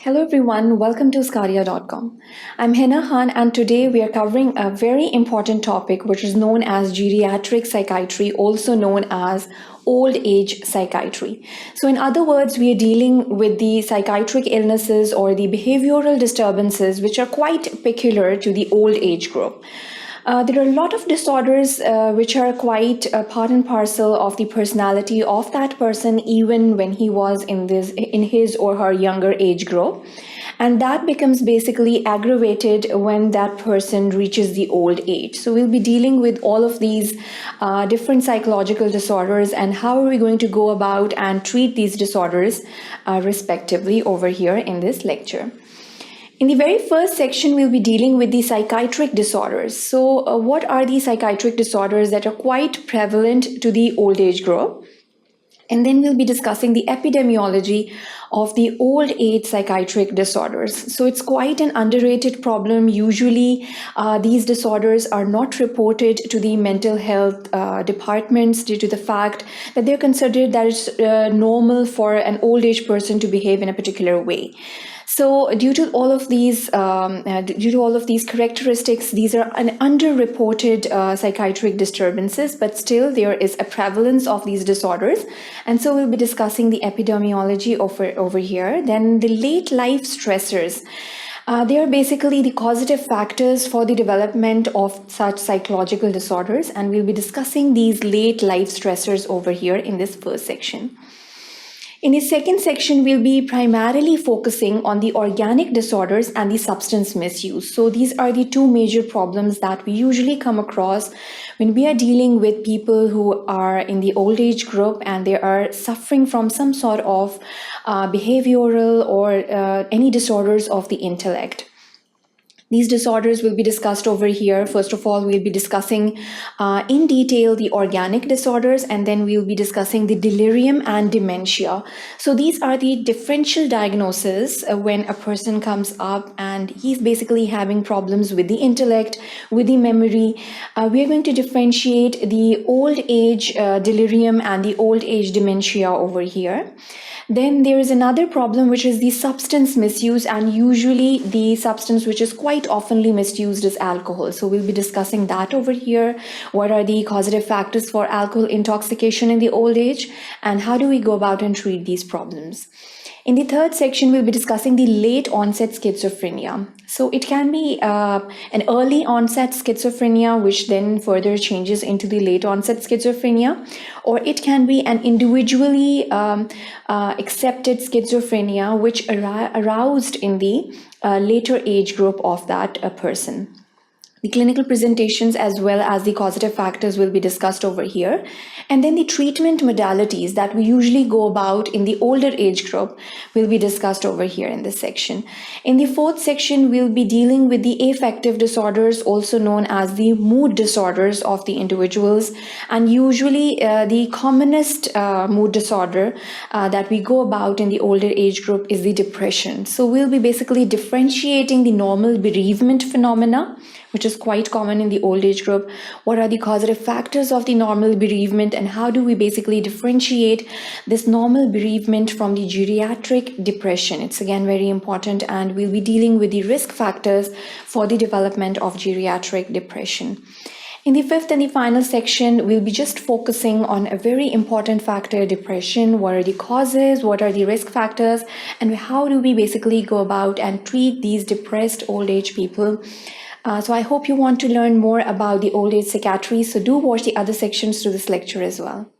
Hello everyone, welcome to sqadia.com. I'm Hina Khan and today we are covering a very important topic which is known as geriatric psychiatry, also known as old age psychiatry. So in other words, we are dealing with the psychiatric illnesses or the behavioral disturbances which are quite peculiar to the old age group. There are a lot of disorders which are quite part and parcel of the personality of that person even when he was in his or her younger age group. And that becomes basically aggravated when that person reaches the old age. So we'll be dealing with all of these different psychological disorders and how are we going to go about and treat these disorders respectively over here in this lecture. In the very first section, we'll be dealing with the psychiatric disorders. So what are the psychiatric disorders that are quite prevalent to the old age group? And then we'll be discussing the epidemiology of the old age psychiatric disorders. So it's quite an underrated problem. Usually these disorders are not reported to the mental health departments due to the fact that they're considered that it's normal for an old age person to behave in a particular way. So due to all of these characteristics, these are an underreported psychiatric disturbances, but still there is a prevalence of these disorders. And so we'll be discussing the epidemiology over here. Then the late life stressors. They are basically the causative factors for the development of such psychological disorders. And we'll be discussing these late life stressors over here in this first section. In the second section, we'll be primarily focusing on the organic disorders and the substance misuse. So these are the two major problems that we usually come across when we are dealing with people who are in the old age group and they are suffering from some sort of behavioral or any disorders of the intellect. These disorders will be discussed over here. First of all, we'll be discussing in detail the organic disorders, and then we'll be discussing the delirium and dementia. So these are the differential diagnoses when a person comes up and he's basically having problems with the intellect, with the memory. We are going to differentiate the old age delirium and the old age dementia over here. Then there is another problem, which is the substance misuse, and usually the substance which is quite oftenly misused is alcohol. So we'll be discussing that over here. What are the causative factors for alcohol intoxication in the old age, and how do we go about and treat these problems? In the third section, we'll be discussing the late onset schizophrenia. So it can be an early onset schizophrenia, which then further changes into the late onset schizophrenia, or it can be an individually accepted schizophrenia, which aroused in the later age group of that person. The clinical presentations as well as the causative factors will be discussed over here. And then the treatment modalities that we usually go about in the older age group will be discussed over here in this section. In the fourth section, we'll be dealing with the affective disorders, also known as the mood disorders of the individuals. And usually the commonest mood disorder that we go about in the older age group is the depression. So we'll be basically differentiating the normal bereavement phenomena, which is quite common in the old age group. What are the causative factors of the normal bereavement, and how do we basically differentiate this normal bereavement from the geriatric depression? It's again very important, and we'll be dealing with the risk factors for the development of geriatric depression. In the fifth and the final section, we'll be just focusing on a very important factor, depression. What are the causes? What are the risk factors? And how do we basically go about and treat these depressed old age people? So I hope you want to learn more about the old age psychiatry. So do watch the other sections to this lecture as well.